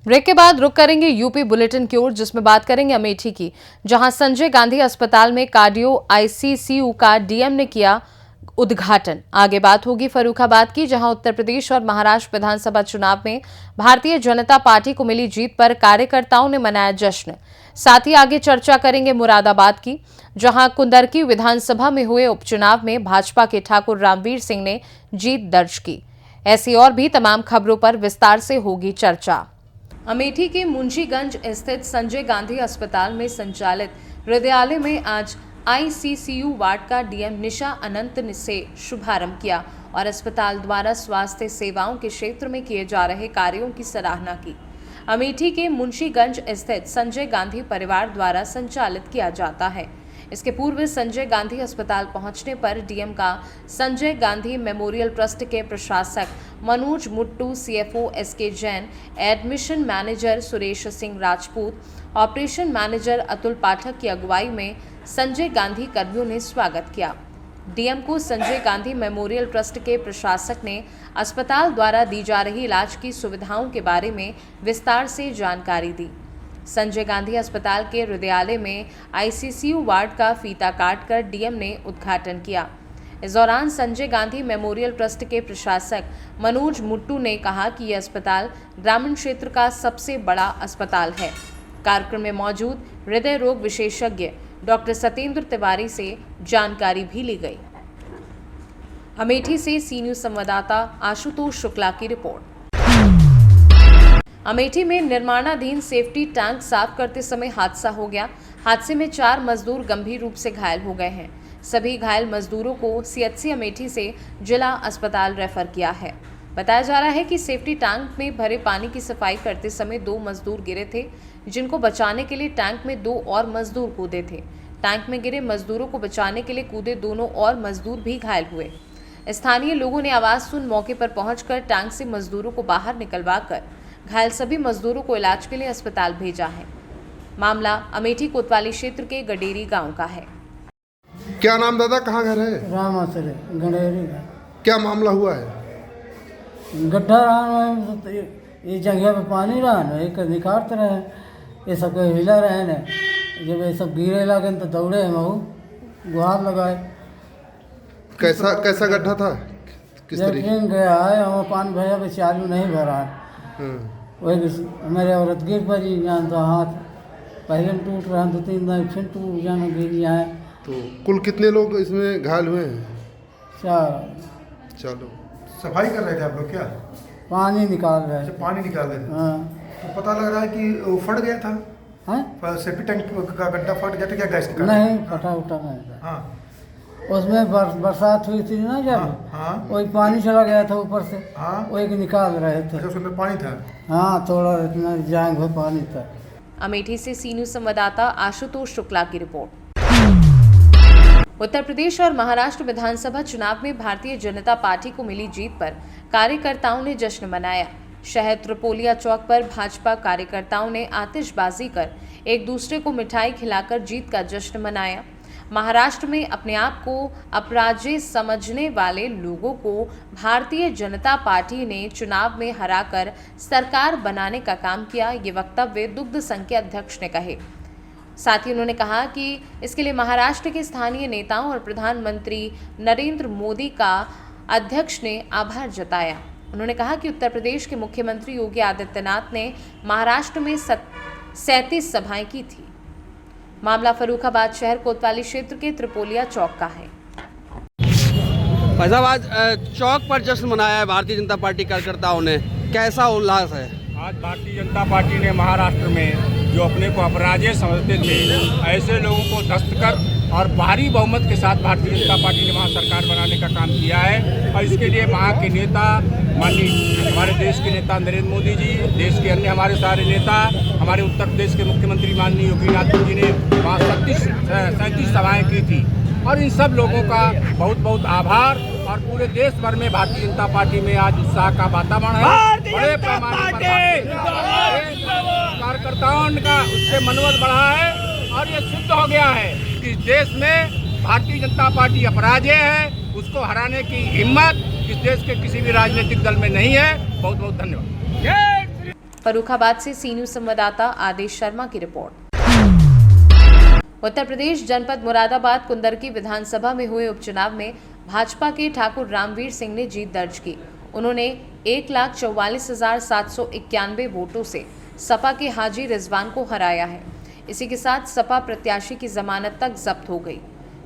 Break के बाद रुक करेंगे यूपी बुलेटिन की ओर, जिसमें बात करेंगे अमेठी की, जहां संजय गांधी अस्पताल में कार्डियो आईसीसीयू का डीएम ने किया उद्घाटन। आगे बात होगी फर्रुखाबाद की, जहां उत्तर प्रदेश और महाराष्ट्र विधानसभा चुनाव में भारतीय जनता पार्टी को मिली जीत पर कार्यकर्ताओं ने मनाया जश्न। साथ ही आगे चर्चा करेंगे मुरादाबाद की, जहां कुंदरकी विधानसभा में हुए उपचुनाव में भाजपा के ठाकुर रामवीर सिंह ने जीत दर्ज की। ऐसी और भी तमाम खबरों पर विस्तार से होगी चर्चा। अमेठी के मुंशीगंज स्थित संजय गांधी अस्पताल में संचालित हृदयालय में आज आईसीसीयू वार्ड का डीएम निशा अनंत से शुभारंभ किया और अस्पताल द्वारा स्वास्थ्य सेवाओं के क्षेत्र में किए जा रहे कार्यों की सराहना की। अमेठी के मुंशीगंज स्थित संजय गांधी परिवार द्वारा संचालित किया जाता है। इसके पूर्व संजय गांधी अस्पताल पहुंचने पर डीएम का संजय गांधी मेमोरियल ट्रस्ट के प्रशासक Manoj Muttoo, CFO SK Jain, admission manager Suresh Singh Rajput, operation manager Atul Pathak की अगुवाई में संजय गांधी कर्मियों ने स्वागत किया। डीएम को संजय गांधी मेमोरियल ट्रस्ट के प्रशासक ने अस्पताल द्वारा दी जा रही इलाज की सुविधाओं के बारे में विस्तार से जानकारी दी। संजय गांधी अस्पताल के हृदयालय में आईसीसीयू वार्ड का फीता काटकर डीएम ने उद्घाटन किया। इस दौरान संजय गांधी मेमोरियल ट्रस्ट के प्रशासक मनोज मुट्टू ने कहा कि यह अस्पताल ग्रामीण क्षेत्र का सबसे बड़ा अस्पताल है। कार्यक्रम में मौजूद हृदय रोग विशेषज्ञ डॉक्टर सत्येंद्र तिवारी से जानकारी भी ली गई। अमेठी से सी न्यूज संवाददाता आशुतोष शुक्ला की रिपोर्ट। अमेठी में निर्माणाधीन सेफ्टी टैंक साफ करते समय हादसा हो गया। हादसे में 4 मजदूर गंभीर रूप से घायल हो गए हैं। सभी घायल मजदूरों को सीएचसी अमेठी से जिला अस्पताल रेफर किया है। बताया जा रहा है कि सेफ्टी टैंक में भरे पानी की सफाई करते समय 2 मजदूर गिरे थे, जिनको बचाने के लिए टैंक में 2 और मजदूर कूदे थे। टैंक में गिरे मजदूरों को बचाने के लिए कूदे दोनों और मजदूर भी घायल हुए। स्थानीय लोगों ने आवाज सुन मौके पर पहुंचकर टैंक से मजदूरों को बाहर निकलवाकर घायल सभी मजदूरों को इलाज के लिए अस्पताल भेजा है। मामला अमेठी कोतवाली क्षेत्र के गडेरी गांव का है। क्या नाम दादा, कहाँ घर है? रामासरे गडेरी का। क्या मामला हुआ है? गड्ढा रहा है, ये जगह पे पानी रहा न, एक निकालते रहे, ये सब हिला रहे न, जब ये सब गिरे लगे तो दौड़े हम गुहार लगाए। कैसा गड्ढा था? किस तरीके? गया है हम पानी भैया पे चालू नहीं भरा है। वही मेरे औरत गिर पड़ी, जानता हाथ पहले टूट रहा, 2-3 दिन फिर टूट जाना, गिर जाए। तो कुल कितने लोग इसमें घायल हुए हैं? 4। चलो, सफाई कर रहे थे आप लोग क्या? पानी निकाल रहे थे। पानी निकाल रहे थे। हाँ। तो पता लग रहा है कि वो फट गया था। हाँ? सेफ्टी टैंक का गड्ढा फट गया था क्या गैस के कारण? नहीं, फटा उटा नहीं था। हाँ। उसमें बरसात हुई थी ना जब, हाँ। वही पानी चला गया था ऊपर से। हाँ। वो एक निकाल रहे थे। अच्छा, उसमें पानी था? हाँ, थोड़ा इतना जांग भर पानी था। अमेठी से सी न्यूज संवाददाता आशुतोष शुक्ला की रिपोर्ट। उत्तर प्रदेश और महाराष्ट्र विधानसभा चुनाव में भारतीय जनता पार्टी को मिली जीत पर कार्यकर्ताओं ने जश्न मनाया। शहर त्रिपोलिया चौक पर भाजपा कार्यकर्ताओं ने आतिशबाजी कर एक दूसरे को मिठाई खिलाकर जीत का जश्न मनाया। महाराष्ट्र में अपने आप को अपराजित समझने वाले लोगों को भारतीय जनता पार्टी ने चुनाव में हराकर सरकार बनाने का काम किया, ये वक्तव्य दुग्ध संघ के अध्यक्ष ने कहे। साथ ही उन्होंने कहा कि इसके लिए महाराष्ट्र के स्थानीय नेताओं और प्रधानमंत्री नरेंद्र मोदी का अध्यक्ष ने आभार जताया। उन्होंने कहा कि उत्तर प्रदेश के मुख्यमंत्री योगी आदित्यनाथ ने महाराष्ट्र में 37 सभाएं की थी। मामला फर्रुखाबाद शहर कोतवाली क्षेत्र के त्रिपोलिया चौक का है। फैजाबाद चौक पर जश्न मनाया है भारतीय जनता पार्टी कार्यकर्ताओं ने, कैसा उल्लास है? आज भारतीय जनता पार्टी ने महाराष्ट्र में जो अपने को अपराजित समझते थे, ऐसे लोगों को दस्तकर और भारी बहुमत के साथ भारतीय जनता पार्टी ने वहाँ सरकार बनाने का काम किया है। और इसके लिए वहाँ के नेता, माननीय हमारे देश के नेता नरेंद्र मोदी जी, देश के अन्य हमारे सारे नेता, हमारे उत्तर प्रदेश के मुख्यमंत्री माननीय योगी आदित्यनाथ जी ने वहाँ 37 सभाएँ की थी। और इन सब लोगों का बहुत बहुत आभार। और पूरे देश भर में भारतीय जनता पार्टी में आज उत्साह का वातावरण है। बड़े पैमाने पर कार्यकर्ताओं का उससे मनोबल बढ़ा है और ये सिद्ध हो गया है कि कि इस देश में भारतीय जनता पार्टी अपराजय है, उसको हराने की हिम्मत इस देश के किसी भी राजनीतिक दल में नहीं है। बहुत बहुत धन्यवाद। फर्रुखाबाद से सी न्यूज संवाददाता आदेश शर्मा की रिपोर्ट। उत्तर प्रदेश जनपद मुरादाबाद कुंदरकी विधानसभा में हुए उपचुनाव में भाजपा के ठाकुर रामवीर सिंह ने जीत दर्ज की। उन्होंने 1,44,791 वोटों से सपा के हाजी रिजवान को हराया है। इसी के साथ सपा प्रत्याशी की जमानत तक जब्त हो गई।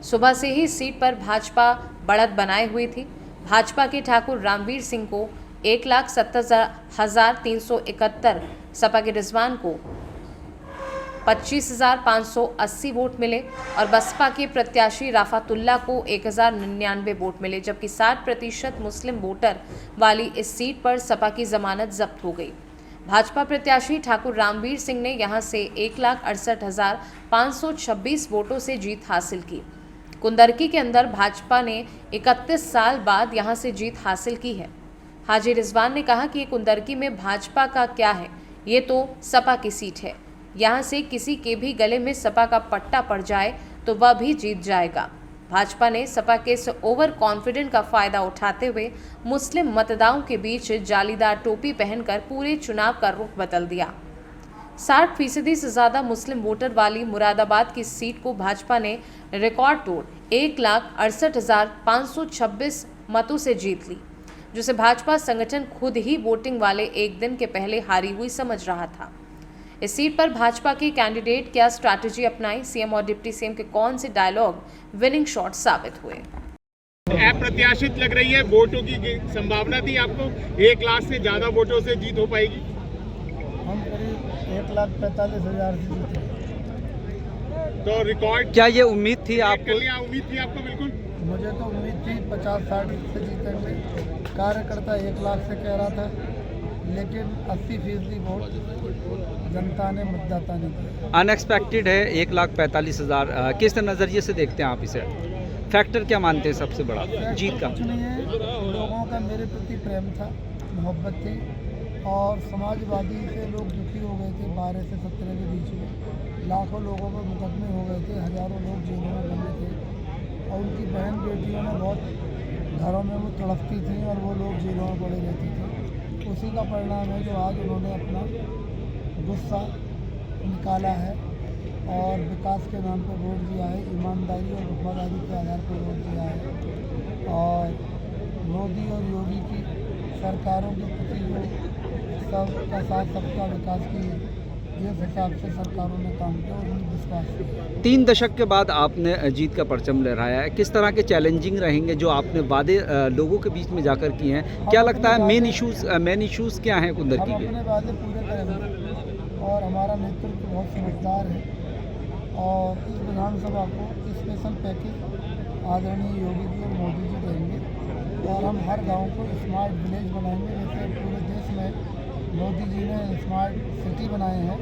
सुबह से ही सीट पर भाजपा बढ़त बनाए हुई थी। भाजपा के ठाकुर रामवीर सिंह को 1,70,371, सपा के रिजवान को 25,580 वोट मिले और बसपा के प्रत्याशी राफातुल्ला को 1,099 वोट मिले, जबकि 60% मुस्लिम वोटर वाली इस सीट पर सपा की जमानत जब्त हो गई। भाजपा प्रत्याशी ठाकुर रामवीर सिंह ने यहां से 1,68,526 वोटों से जीत हासिल की। कुंदरकी के अंदर भाजपा ने 31 साल बाद यहां से जीत हासिल की है। हाजी रिजवान ने कहा कि ये कुंदरकी में भाजपा का क्या है, ये तो सपा की सीट है। यहाँ से किसी के भी गले में सपा का पट्टा पड़ जाए तो वह भी जीत जाएगा। भाजपा ने सपा के इस ओवर कॉन्फिडेंट का फायदा उठाते हुए मुस्लिम मतदाताओं के बीच जालीदार टोपी पहनकर पूरे चुनाव का रुख बदल दिया। 60% से ज्यादा मुस्लिम वोटर वाली मुरादाबाद की सीट को भाजपा ने रिकॉर्ड तोड़ 1,68,526 मतों से जीत ली, जिसे भाजपा संगठन खुद ही वोटिंग वाले एक दिन के पहले हारी हुई समझ रहा था। इस सीट पर भाजपा के कैंडिडेट क्या स्ट्रैटेजी अपनाई, सीएम और डिप्टी सीएम के कौन से डायलॉग विनिंग शॉट साबित हुए। अप्रत्याशित लग रही है, वोटों की संभावना थी आपको 1 लाख से ज्यादा वोटों से जीत हो पाएगी। हम करीब 1,45,000 से जीते। तो रिकॉर्ड क्या ये उम्मीद थी आपको? उम्मीद थी आपको? बिल्कुल मुझे तो उम्मीद थी 50-60 से जीतेंगे। कार्यकर्ता 1 लाख से कह रहा था, लेकिन 80% वोट जनता ने, मतदाता ने दिया। अनएक्सपेक्टेड है 1,45,000। किस नज़रिए से देखते हैं आप इसे? फैक्टर क्या मानते हैं सबसे बड़ा जीत का? कुछ नहीं है, लोगों का मेरे प्रति प्रेम था, मोहब्बत थी, और समाजवादी से लोग दुखी हो गए थे। 12 से 17 के बीच में लाखों लोगों पर मुकदमे हो गए थे, हज़ारों लोग जेलों में बंद थे, और उनकी बहन बेटियों ने बहुत घरों में वो तड़पती थी और वो लोग जेलों में पड़े रहते थे। उसी का परिणाम है जो आज उन्होंने अपना गुस्सा निकाला है और विकास के नाम पर वोट दिया है, ईमानदारी और वफादारी के आधार पर वोट दिया है। और मोदी और योगी की सरकारों के प्रति जो सबका साथ सबका विकास की जिस हिसाब से सरकारों ने काम किया और उन्हें विश्वास किया। 3 दशक के बाद आपने जीत का परचम लहराया है। किस तरह के चैलेंजिंग रहेंगे जो आपने वादे लोगों के बीच में जाकर किए हैं? क्या लगता है मेन इश्यूज क्या हैं कुंदरकी के? अपने वादे पूरे करेंगे और हमारा नेतृत्व बहुत समझदार है, और इस विधानसभा को स्पेशल पैकेज आदरणीय योगी जी और मोदी जी देंगे, और हम हर गांव को स्मार्ट विलेज बनाएंगे। जैसे पूरे देश में मोदी जी ने स्मार्ट सिटी बनाए हैं,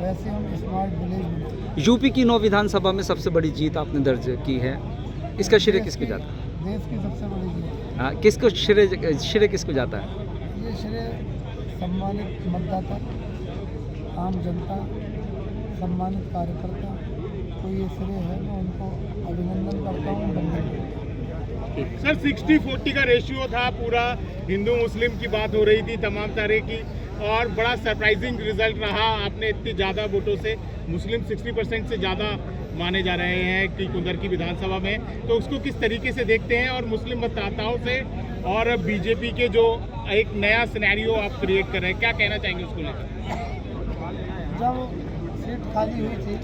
वैसे हम स्मार्ट विलेज बनाएंगे। यूपी की 9 विधानसभा में सबसे बड़ी जीत आपने दर्ज की है, इसका श्रेय किसको जाता है? देश की सबसे बड़ी जीत। हाँ, किसको श्रेय किसको जाता है? ये श्रेय सम्मानित मतदाता, आम जनता, सम्मानित कार्यकर्ता को ये श्रेय है। मैं उनको अभिनंदन करता हूँ, वंदन करता हूँ। सर 60-40 का रेशियो था, पूरा हिंदू मुस्लिम की बात हो रही थी तमाम तरह की, और बड़ा सरप्राइजिंग रिजल्ट रहा। आपने इतनी ज़्यादा वोटों से, मुस्लिम 60% से ज़्यादा माने जा रहे हैं कि कुंदरकी विधानसभा में, तो उसको किस तरीके से देखते हैं? और मुस्लिम मतदाताओं से और बीजेपी के जो एक नया सिनेरियो आप क्रिएट कर रहे हैं, क्या कहना चाहेंगे उसको लेकर? जब सीट खाली हुई थी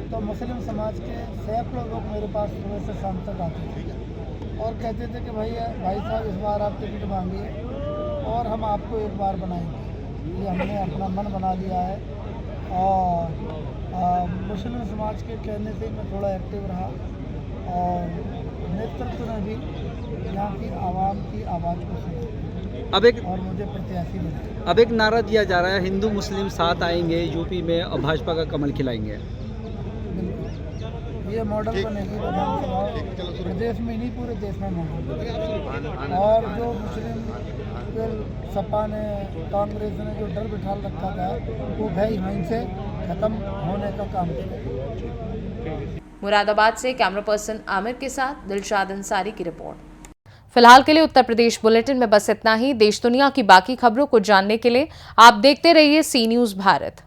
तो मुस्लिम समाज के सैकड़ों लोग मेरे पास सुबह से शाम तक आते थे और कहते थे कि भाई साहब इस बार आप टिकट मांगिए और हम आपको एक बार बनाएंगे। ये हमने अपना मन बना लिया है, और मुस्लिम समाज के कहने से मैं थोड़ा एक्टिव रहा, और नेतृत्व ने भी यहाँ की आवाम की आवाज़ को सुना और मुझे प्रत्याशी बनाया। अब एक नारा दिया जा रहा है, हिंदू मुस्लिम साथ आएंगे यूपी में और भाजपा का कमल खिलाएंगे। बिल्कुल, ये मॉडल बनेगी विधानसभा प्रदेश में, नहीं पूरे देश में मॉडल। और जो मुस्लिम सपा ने, कांग्रेस ने जो डर बिठा रखा था, वो भय यहीं से खत्म होने का काम करेगा। मुरादाबाद से कैमरा पर्सन आमिर के साथ दिलशाद अंसारी की रिपोर्ट। फिलहाल के लिए उत्तर प्रदेश बुलेटिन में बस इतना ही। देश दुनिया की बाकी खबरों को जानने के लिए आप देखते रहिए सी न्यूज़ भारत।